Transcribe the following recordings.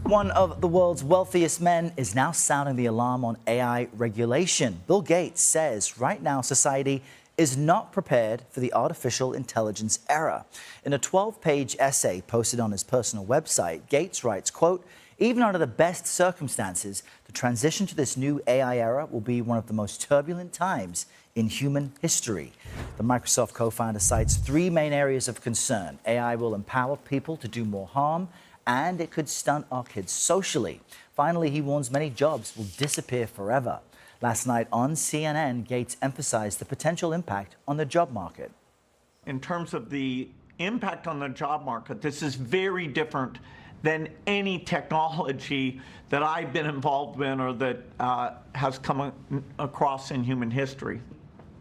One of the world's wealthiest men is now sounding the alarm on AI regulation. Bill Gates says right now society is not prepared for the artificial intelligence era. In a 12-page essay posted on his personal website, Gates writes, quote, "Even under the best circumstances, the transition to this new AI era will be one of the most turbulent times in human history." The Microsoft co-founder cites three main areas of concern. AI will empower people to do more harm, and it could stunt our kids socially. Finally, he warns many jobs will disappear forever. Last night on CNN, Gates emphasized the potential impact on the job market. In terms of the impact on the job market, this is very different than any technology that I've been involved in or that has come across in human history.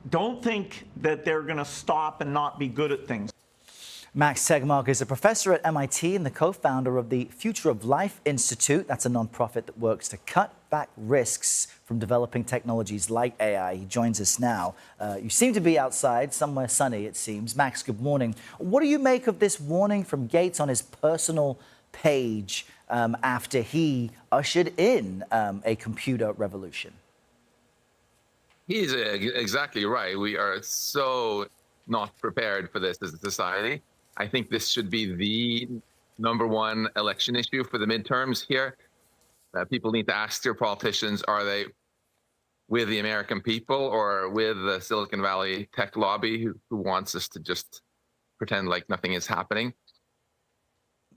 Don't think that they're going to stop and not be good at things. Max Tegmark is a professor at MIT and the co-founder of the Future of Life Institute. That's a nonprofit that works to cut back risks from developing technologies like AI. He joins us now. You seem to be outside, somewhere sunny, it seems. Max, good morning. What do you make of this warning from Gates on his personal page after he ushered in a computer revolution? He's exactly right. We are so not prepared for this as a society. I think this should be the #1 election issue for the midterms here. People need to ask their politicians, are they with the American people or with the Silicon Valley tech lobby who wants us to just pretend like nothing is happening?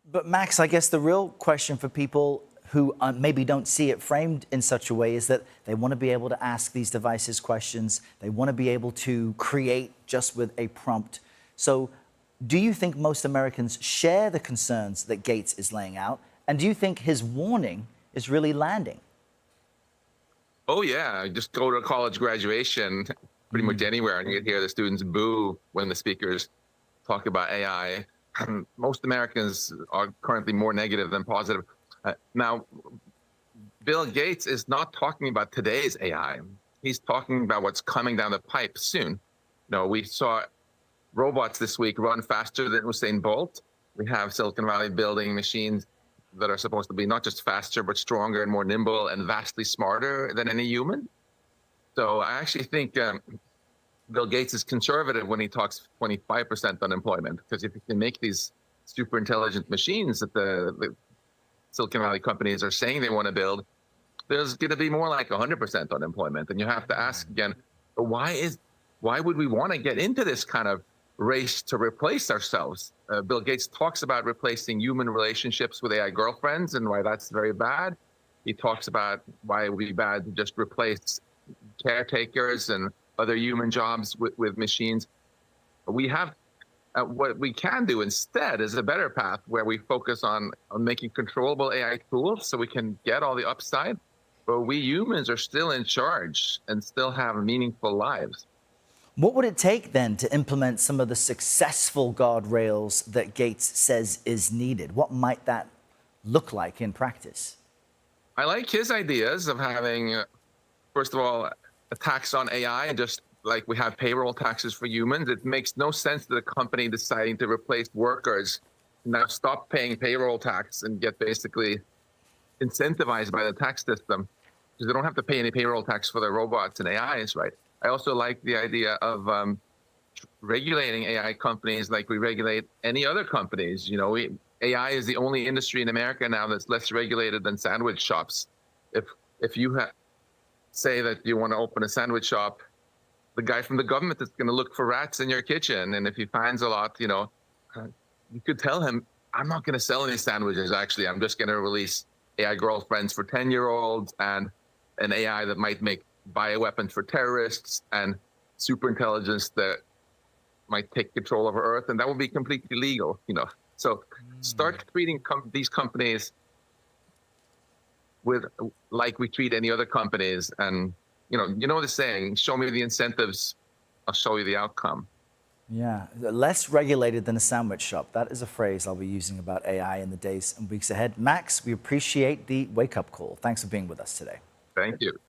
But Max, I guess the real question for people who maybe don't see it framed in such a way is that they want to be able to ask these devices questions. They want to be able to create just with a prompt. So do you think most Americans share the concerns that Gates is laying out? And do you think his warning is really landing? Oh, yeah. Just go to a college graduation pretty much anywhere and you hear the students boo when the speakers talk about AI. Most Americans are currently more negative than positive. Now, Bill Gates is not talking about today's AI. He's talking about what's coming down the pipe soon. We saw robots this week run faster than Usain Bolt. We have Silicon Valley building machines that are supposed to be not just faster, but stronger and more nimble and vastly smarter than any human. So I actually think Bill Gates is conservative when he talks 25% unemployment, because if you can make these super intelligent machines that the Silicon Valley companies are saying they want to build, there's going to be more like 100% unemployment. And you have to ask again, why would we want to get into this kind of race to replace ourselves? Bill Gates talks about replacing human relationships with AI girlfriends and why that's very bad. He talks about why it would be bad to just replace caretakers and other human jobs with machines. We have what we can do instead is a better path where we focus on making controllable AI tools so we can get all the upside, but we humans are still in charge and still have meaningful lives. What would it take then to implement some of the successful guardrails that Gates says is needed? What might that look like in practice? I like his ideas of having, first of all, a tax on AI, just like we have payroll taxes for humans. It makes no sense that a company deciding to replace workers now stop paying payroll tax and get basically incentivized by the tax system because they don't have to pay any payroll tax for their robots and AIs, right? I also like the idea of regulating AI companies like we regulate any other companies. AI is the only industry in America now that's less regulated than sandwich shops. If you say that you want to open a sandwich shop, the guy from the government is going to look for rats in your kitchen. And if he finds a lot, you could tell him, I'm not going to sell any sandwiches, actually. I'm just going to release AI girlfriends for 10-year-olds and an AI that might make bioweapons for terrorists and superintelligence that might take control over Earth, and that would be completely legal, So start treating these companies like we treat any other companies, and you know the saying, show me the incentives, I'll show you the outcome. Yeah, less regulated than a sandwich shop. That is a phrase I'll be using about AI in the days and weeks ahead. Max, we appreciate the wake-up call. Thanks for being with us today. Thank you.